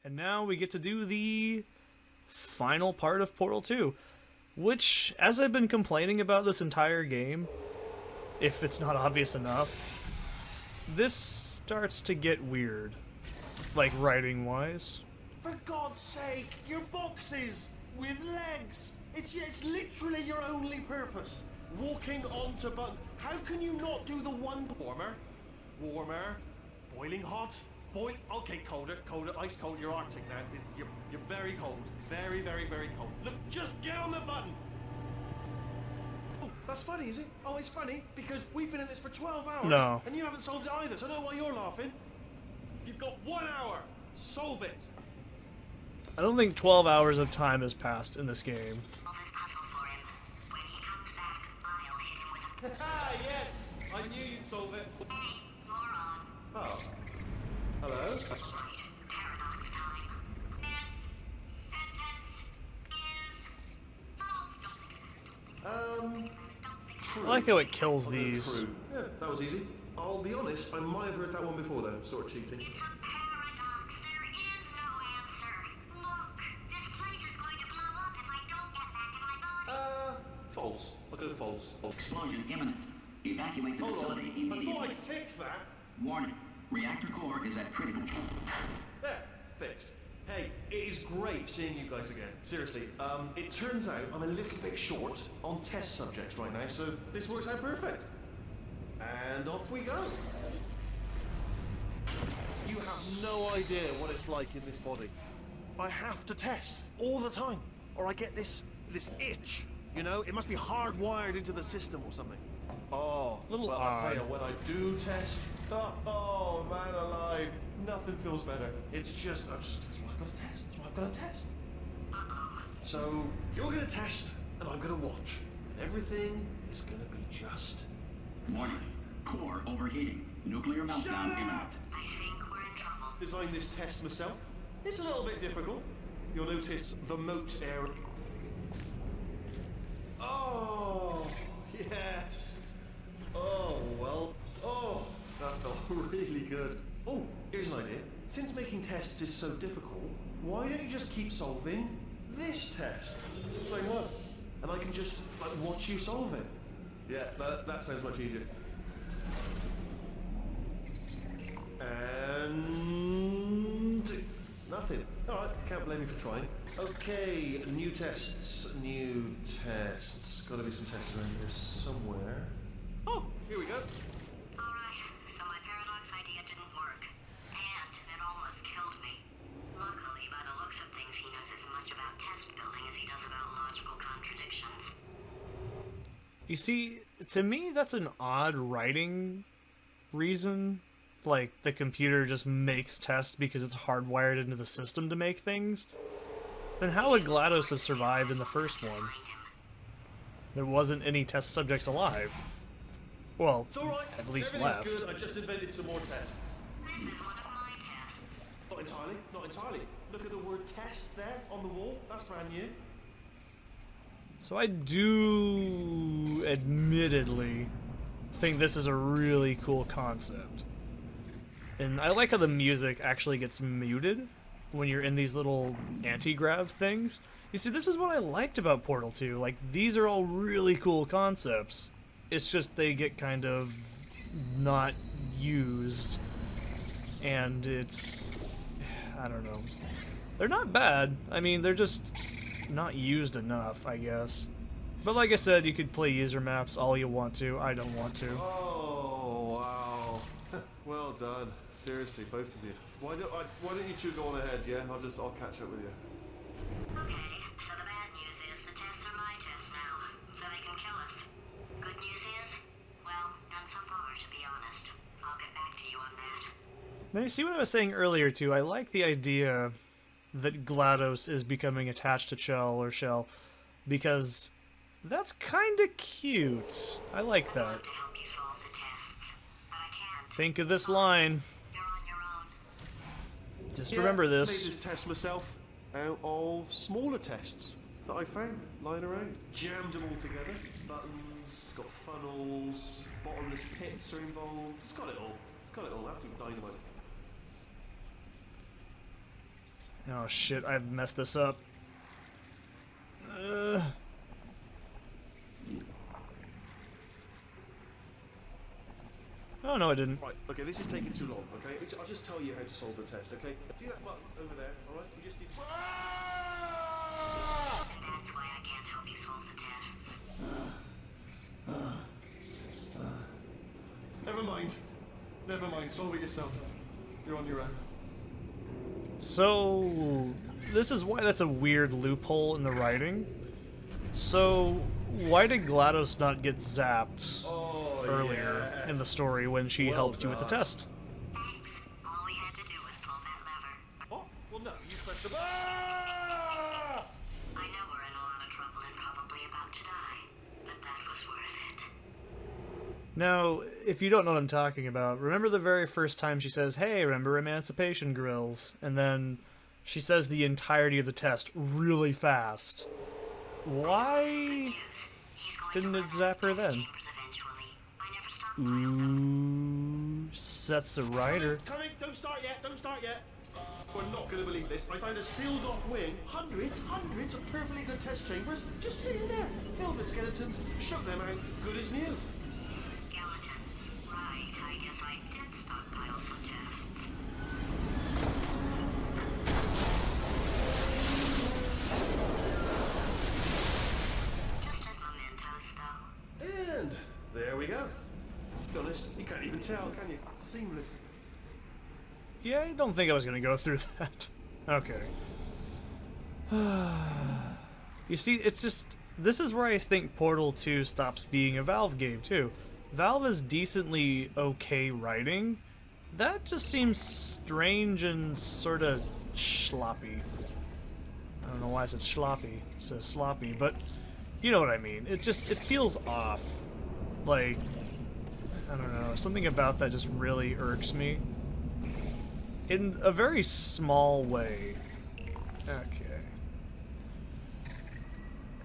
And now we get to do the final part of Portal 2, which, as I've been complaining about this entire game, if it's not obvious enough, this starts to get weird, like writing-wise. For God's sake, your boxes with legs. It's literally your only purpose. Walking onto buttons. How can you not do the one warmer? Warmer. Boiling hot. Okay, colder, ice cold. You're Arctic now. You're very cold. Very, very, very cold. Look, just get on the button. Oh, that's funny, is it? Oh, it's funny because we've been in this for 12 hours. No. And you haven't solved it either, so I don't know why you're laughing. You've got 1 hour. Solve it. I don't think 12 hours of time has passed in this game. Ah, yes! I knew you'd solve it. Hey, moron. Oh. Hello? Right, paradox time. This sentence is false. Don't think of it. True. I like how it kills Although these. True. Yeah, that was easy. I'll be honest, I might have heard that one before though, sort of cheating. It's a paradox. There is no answer. Look, this place is going to blow up if I don't get back to my body. False. I'll go false. Explosion imminent. Evacuate the Hold on. facility I immediately. thought I'd fix that. Warning. Reactor core is at critical. There, fixed. Hey, it is great seeing you guys again. Seriously, it turns out I'm a little bit short on test subjects right now, so this works out perfect. And off we go. You have no idea what it's like in this body. I have to test all the time, or I get this itch. You know, it must be hardwired into the system or something. Oh, Little well, I'll tell odd. you, when I do test, oh man alive, nothing feels better. It's just, that's what I've got to test. That's what I've got to test. So you're gonna test, and I'm gonna watch, and everything is gonna be just. Warning. Core overheating. Nuclear meltdown imminent. I think we're in trouble. Designed this test myself. It's a little bit difficult. You'll notice the moat area. Oh, yes. Oh, well. Oh, that felt really good. Oh, here's an idea. Since making tests is so difficult, why don't you just keep solving this test? Saying what? And I can just, like, watch you solve it. Yeah, that sounds much easier. And nothing. Alright, can't blame you for trying. Okay, new tests. Gotta be some tests around here somewhere. Oh, here we go. Alright, so my paradox idea didn't work. And it almost killed me. Luckily, by the looks of things, he knows as much about test building as he does about logical contradictions. You see, to me, that's an odd writing reason. Like, the computer just makes tests because it's hardwired into the system to make things. Then how would GLaDOS have survived in the first one? There wasn't any test subjects alive. Well, It's alright. at least Everything's left. good. I just invented some more tests. This is one of my tests. Not entirely. Not entirely. Look at the word test there on the wall. That's brand new. So I do, admittedly, think this is a really cool concept. And I like how the music actually gets muted when you're in these little anti-grav things. You see, this is what I liked about Portal 2. Like, these are all really cool concepts. It's just they get kind of not used. And it's... I don't know. They're not bad. I mean, they're just not used enough, I guess. But like I said, you could play user maps all you want to. I don't want to. Oh, wow. Well done. Seriously, both of you. Why don't you two go on ahead, yeah? I'll catch up with you. Okay, so the bad news is the tests are my tests now, so they can kill us. Good news is, well, none so far, to be honest. I'll get back to you on that. Now you see what I was saying earlier too. I like the idea that GLaDOS is becoming attached to Shell, because that's kind of cute. I like I'd that. love to help you solve the tests, but I can't. Think of this line. You're on your own. Just remember I made this. this test myself out of smaller tests that I found lying around. Jammed them all together. Buttons, got funnels, bottomless pits are involved. It's got it all. It's got it all. Absolute dynamite. Oh shit, I've messed this up. Oh no, I didn't. Right, okay, this is taking too long, okay? I'll just tell you how to solve the test, okay? See that button over there, alright? You just need to... Ah! That's why I can't help you solve the tests. Never mind. Never mind, solve it yourself. You're on your own. So, this is why that's a weird loophole in the writing. So, why did GLaDOS not get zapped earlier in the story when she helped you with the test? Thanks. All we had to do was pull that lever. What? Well, no, you pressed the... Ah! I know we're in a lot of trouble and probably about to die, but that was worth it. Now, if you don't know what I'm talking about, remember the very first time she says, "Hey, remember Emancipation Grills?" And then she says the entirety of the test really fast. Why He's going didn't to it zap her then? chambers eventually. I never stopped. Ooh, Seth's a writer. Coming! Don't start yet! Don't start yet! We're not going to believe this. I found a sealed-off wing. Hundreds of perfectly good test chambers just sitting there. Filled with skeletons. Shook them out. Good as new. Skeletons. Right, I guess I did stockpile some tests. Just as mementos, though. And there we go. To be honest, you can't even tell, can you? Seamless. Yeah, I don't think I was gonna go through that. Okay. You see, it's just... This is where I think Portal 2 stops being a Valve game, too. Valve is decently okay writing. That just seems strange and sort of sloppy. I don't know why I said sloppy. It says sloppy, but you know what I mean. It feels off. Like, I don't know, something about that just really irks me. In a very small way. Okay.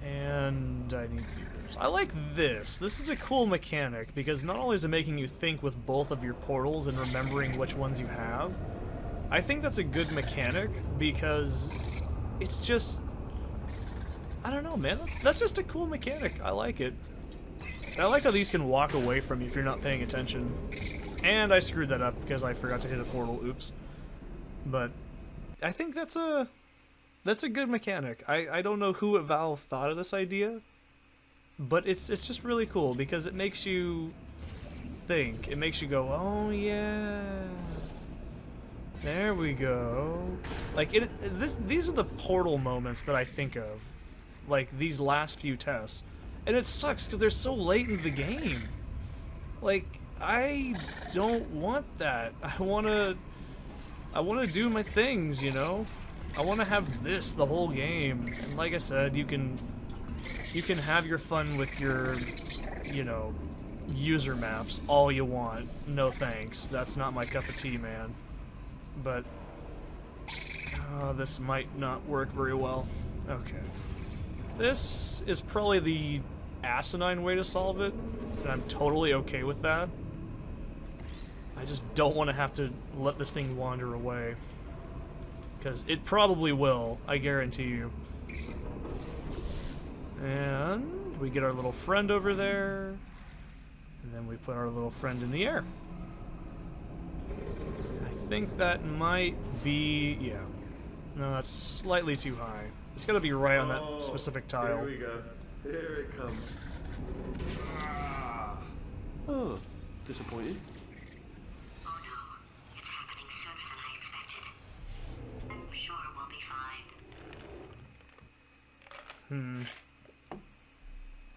And I need to do this. I like this. This is a cool mechanic because not only is it making you think with both of your portals and remembering which ones you have, I think that's a good mechanic because it's just... I don't know, man. That's just a cool mechanic. I like it. I like how these can walk away from you if you're not paying attention. And I screwed that up because I forgot to hit a portal. Oops. But I think that's a good mechanic. I don't know who at Valve thought of this idea, but it's just really cool because it makes you think. It makes you go, oh yeah, there we go. Like these are the portal moments that I think of, like these last few tests, and it sucks because they're so late in the game. Like I don't want that. I want to do my things, you know? I want to have this the whole game. And like I said, you can have your fun with your, you know, user maps all you want. No thanks. That's not my cup of tea, man. But this might not work very well. Okay. This is probably the asinine way to solve it, and I'm totally okay with that. I just don't want to have to let this thing wander away. Because it probably will, I guarantee you. And we get our little friend over there. And then we put our little friend in the air. I think that might be... yeah. No, that's slightly too high. It's got to be right on that specific tile. Here we go. Here it comes. Ah. Oh, disappointed. Oh no, it's happening sooner than I expected. I'm sure we'll be fine.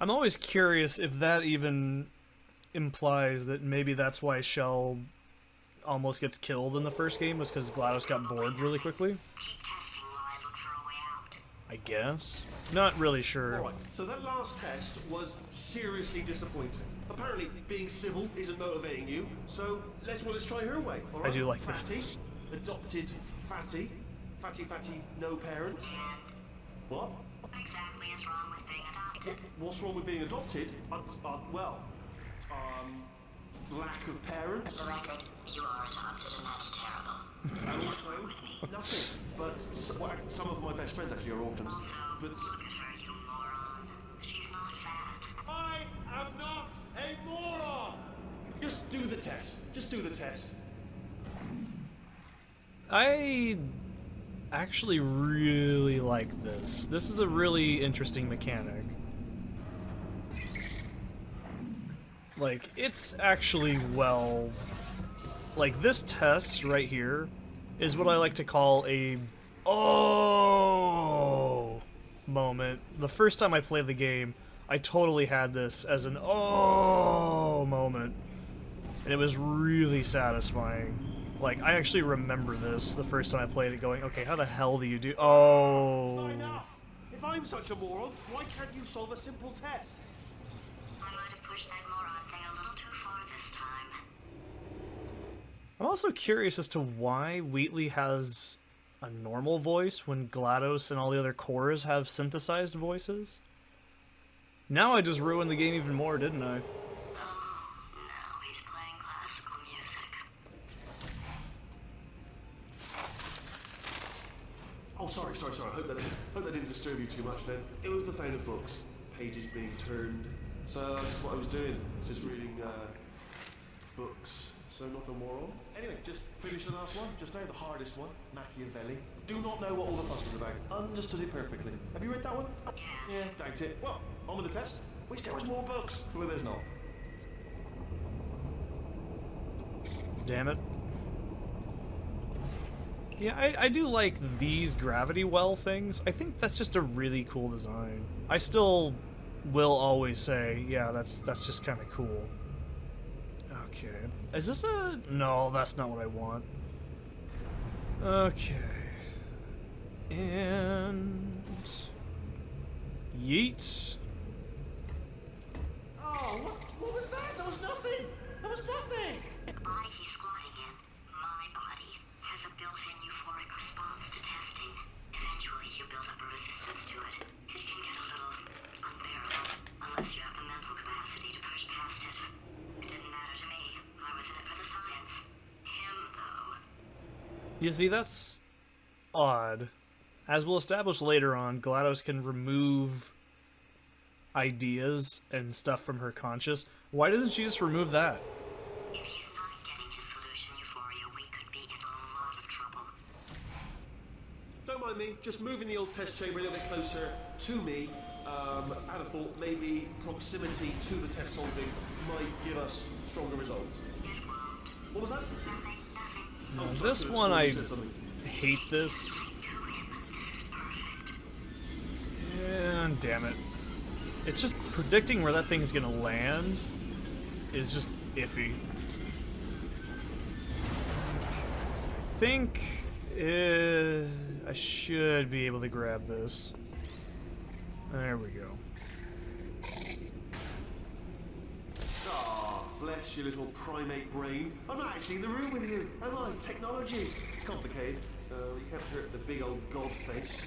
I'm always curious if that even implies that maybe that's why Shell almost gets killed in the first game, was because GLaDOS got bored really quickly. Keep testing while I look for a way out. I guess. Not really sure. Alright, so that last test was seriously disappointing. Apparently, being civil isn't motivating you, so let's try her way, alright? I do like Fatty, this. adopted Fatty, Fatty, no parents. And What? what exactly is wrong with being adopted? What's wrong with being adopted? Lack of parents. Beloved, you are adopted and that's terrible. And also, nothing. But some of my best friends actually are orphans. But Look at her, you moron. She's not fat. I am not a moron! Just do the test. Just do the test. I actually really like this. This is a really interesting mechanic. Like, it's actually well... Like, this test right here is what I like to call a oh moment. The first time I played the game, I totally had this as an oh moment. And it was really satisfying. Like, I actually remember this the first time I played it going, okay, how the hell do you do... Oh... Not enough! If I'm such a moron, why can't you solve a simple test? I might have pushed that moron thing a little too far this time. I'm also curious as to why Wheatley has a normal voice when GLaDOS and all the other cores have synthesized voices. Now I just ruined the game even more, didn't I? Now he's playing classical music. Oh, sorry. I hope that didn't disturb you too much then. It was the sound of books. Pages being turned. So that's just what I was doing. Just reading, books. So not a moron. Anyway, just finish the last one. Just now the hardest one. Machiavelli. Do not know what all the fuss was about. Understood it perfectly. Have you read that one? Yes. Yeah, doubt it. Well, on with the test. Wish there was more books. Well, there's not. Damn it. Yeah, I do like these gravity well things. I think that's just a really cool design. I still will always say, yeah, that's just kind of cool. Okay. Is this a... No, that's not what I want. Okay. And... Yeet. Oh, what was that? That was nothing. That was nothing. The body he's squatting in, my body, has a built-in euphoric response to testing. Eventually, you build up a resistance to it. It can get a little unbearable, unless you have the mental capacity to push past it. It didn't matter to me. I was in it for the science. Him, though. You see, that's odd. As we'll establish later on, GLaDOS can remove ideas and stuff from her conscious. Why doesn't she just remove that? If he's not getting his solution euphoria, we could be in a lot of trouble. Don't mind me, just moving the old test chamber a little bit closer to me. I'd have thought maybe proximity to the test solving might give us stronger results. It won't. What was that? Nothing. No, sorry, this I one, assumed I you said something. hate this. To him, this is perfect. And damn it. It's just predicting where that thing's gonna land is just iffy. I think I should be able to grab this. There we go. Ah, bless your little primate brain. I'm not actually in the room with you, am I? Technology. Complicated. You can't hurt the big old god face.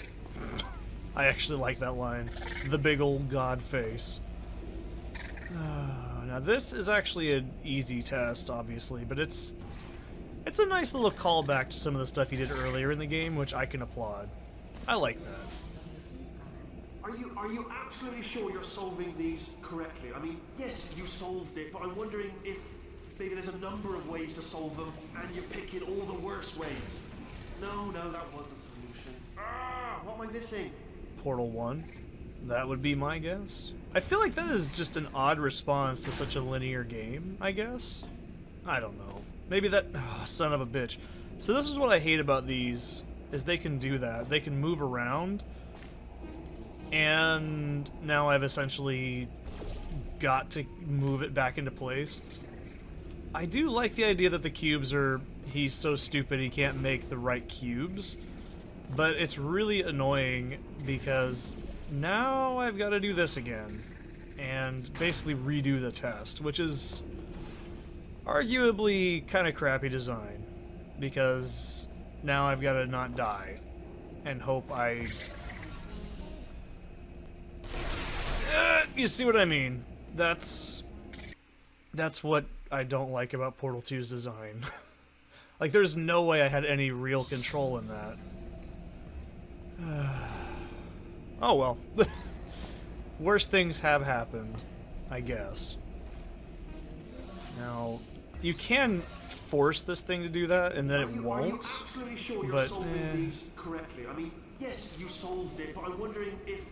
I actually like that line. The big old god face. Now this is actually an easy test, obviously, but it's a nice little callback to some of the stuff you did earlier in the game, which I can applaud. I like that. Are you absolutely sure you're solving these correctly? I mean, yes, you solved it, but I'm wondering if maybe there's a number of ways to solve them, and you're picking all the worst ways. No, that was the solution. Ah, what am I missing? Portal 1. That would be my guess. I feel like that is just an odd response to such a linear game, I guess? I don't know. Maybe that... Oh, son of a bitch. So this is what I hate about these, is they can do that. They can move around, and now I've essentially got to move it back into place. I do like the idea that the cubes are... He's so stupid he can't make the right cubes. But it's really annoying because now I've got to do this again and basically redo the test, which is arguably kind of crappy design because now I've got to not die and hope I... you see what I mean? That's what I don't like about Portal 2's design. Like, there's no way I had any real control in that. Oh well. Worse things have happened, I guess. Now, you can force this thing to do that, and then it won't. Are you absolutely sure you're solving these correctly? I mean, yes, you solved it, but I'm wondering if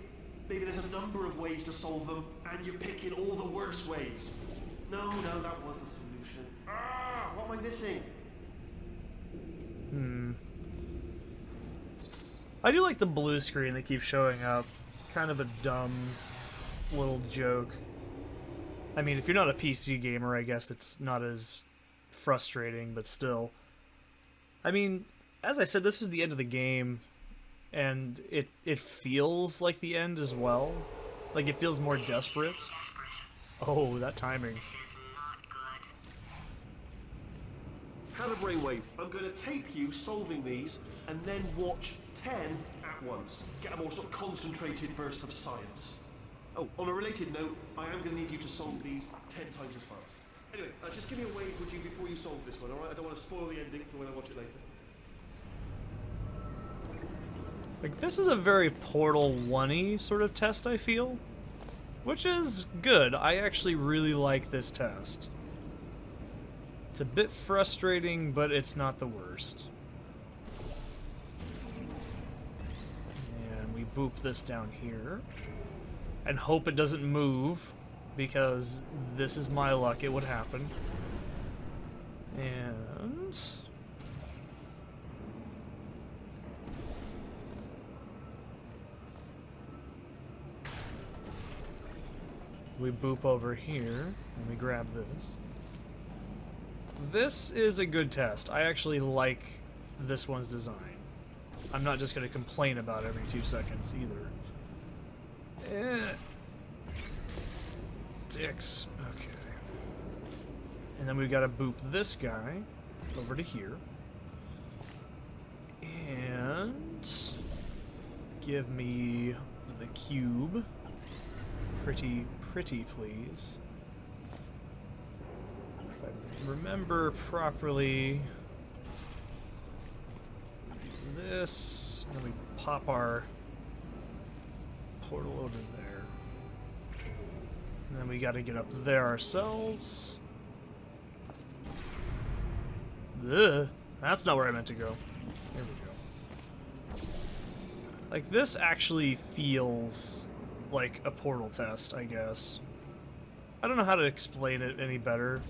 maybe there's a number of ways to solve them, and you're picking all the worst ways. No, that was the solution. Ah, what am I missing? I do like the blue screen that keeps showing up. Kind of a dumb little joke. I mean, if you're not a PC gamer, I guess it's not as frustrating, but still. I mean, as I said, this is the end of the game, and it feels like the end as well. Like, it feels more desperate. Oh, that timing. Have a brainwave. I'm going to tape you solving these, and then watch 10 at once. Get a more sort of concentrated burst of science. Oh, on a related note, I am going to need you to solve these 10 times as fast. Anyway, just give me a wave, would you, before you solve this one, alright? I don't want to spoil the ending for when I watch it later. Like, this is a very Portal 1-y sort of test, I feel. Which is good. I actually really like this test. It's a bit frustrating, but it's not the worst. And we boop this down here. And hope it doesn't move, because this is my luck, it would happen. And... we boop over here, and we grab this. This is a good test. I actually like this one's design. I'm not just going to complain about it every 2 seconds either. Dicks. Okay. And then we've got to boop this guy over to here. And give me the cube. Pretty, please. If I remember properly, this, and then we pop our portal over there. And then we got to get up there ourselves. Ugh, that's not where I meant to go. There we go. Like, this actually feels like a portal test, I guess. I don't know how to explain it any better.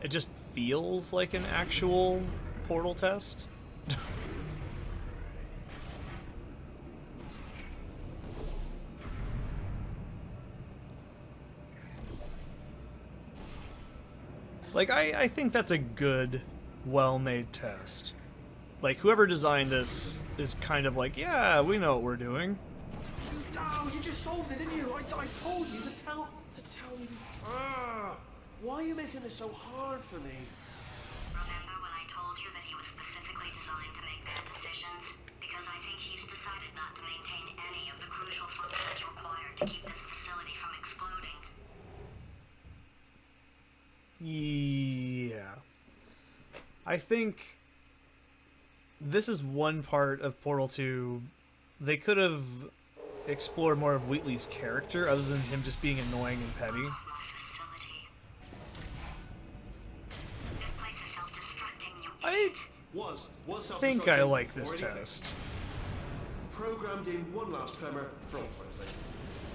It just feels like an actual portal test. Like, I think that's a good, well-made test. Like, whoever designed this is kind of like, yeah, we know what we're doing. Oh, you just solved it, didn't you? I told you to tell me. Why are you making this so hard for me? Remember when I told you that he was specifically designed to make bad decisions? Because I think he's decided not to maintain any of the crucial functions required to keep this facility from exploding. Yeah. I think this is one part of Portal 2. They could have explored more of Wheatley's character other than him just being annoying and petty. I think I like this test. Programmed in one last tremor for all time's sake.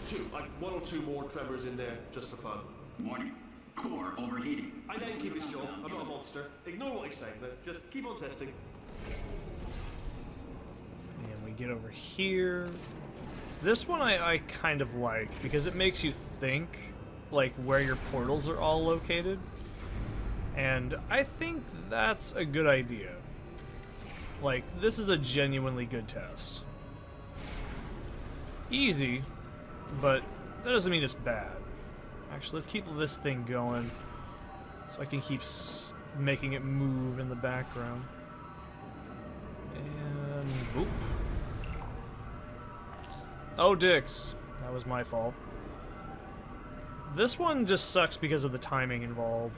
Two, like 1 or 2 more tremors in there just for fun. Warning. Core overheating. I let him keep his job. I'm not a monster. Ignore what he's saying, but just keep on testing. And we get over here. This one I kind of like, because it makes you think, like, where your portals are all located. And I think that's a good idea. Like, this is a genuinely good test. Easy, but that doesn't mean it's bad. Actually, let's keep this thing going, so I can keep making it move in the background. And boop. Oh, dicks. That was my fault. This one just sucks because of the timing involved.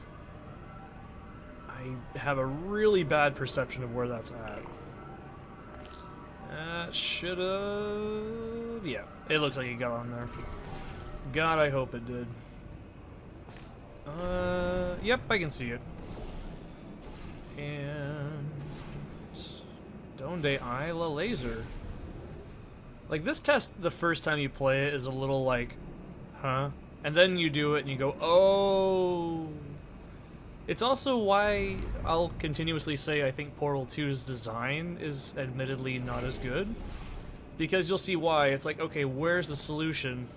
I I have a really bad perception of where that's at. That should've... Yeah, it looks like it got on there. God, I hope it did. Yep, I can see it. And... Donde Isla Laser. Like, this test, the first time you play it, is a little like, huh? And then you do it and you go, oh... It's also why I'll continuously say I think Portal 2's design is admittedly not as good. Because you'll see why. It's like, okay, where's the solution?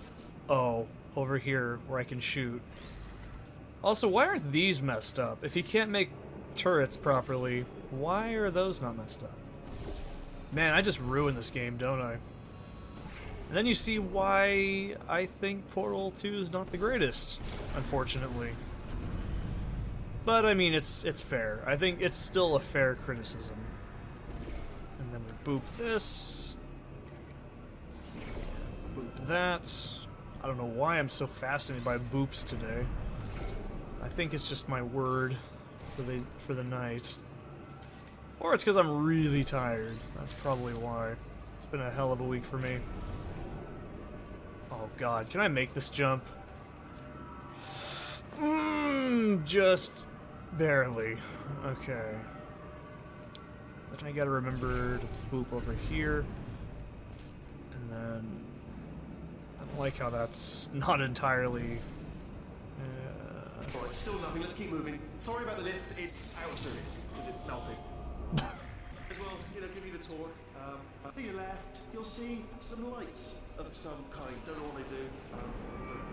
Oh, over here, where I can shoot. Also, why aren't these messed up? If you can't make turrets properly, why are those not messed up? Man, I just ruined this game, don't I? And then you see why I think Portal 2 is not the greatest, unfortunately. But, I mean, it's fair. I think it's still a fair criticism. And then we boop this. Boop that. I don't know why I'm so fascinated by boops today. I think it's just my word for the night. Or it's because I'm really tired. That's probably why. It's been a hell of a week for me. Oh god, can I make this jump? Just barely. Okay. Then I gotta remember to boop over here. And then... I don't like how that's not entirely... Alright, still nothing, let's keep moving. Sorry about the lift, it's out of service, because it melted. As well, give you the tour. To your left, you'll see some lights of some kind. Don't know what they do, but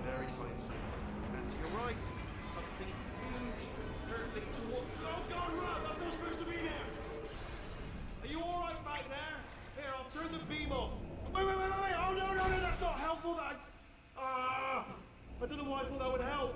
very sciencey. And to your right, something huge, hurtling toward... Oh god, run! That's not supposed to be there! Are you alright back there? Here, I'll turn the beam off. Wait! Oh no, that's not helpful, I don't know why I thought that would help.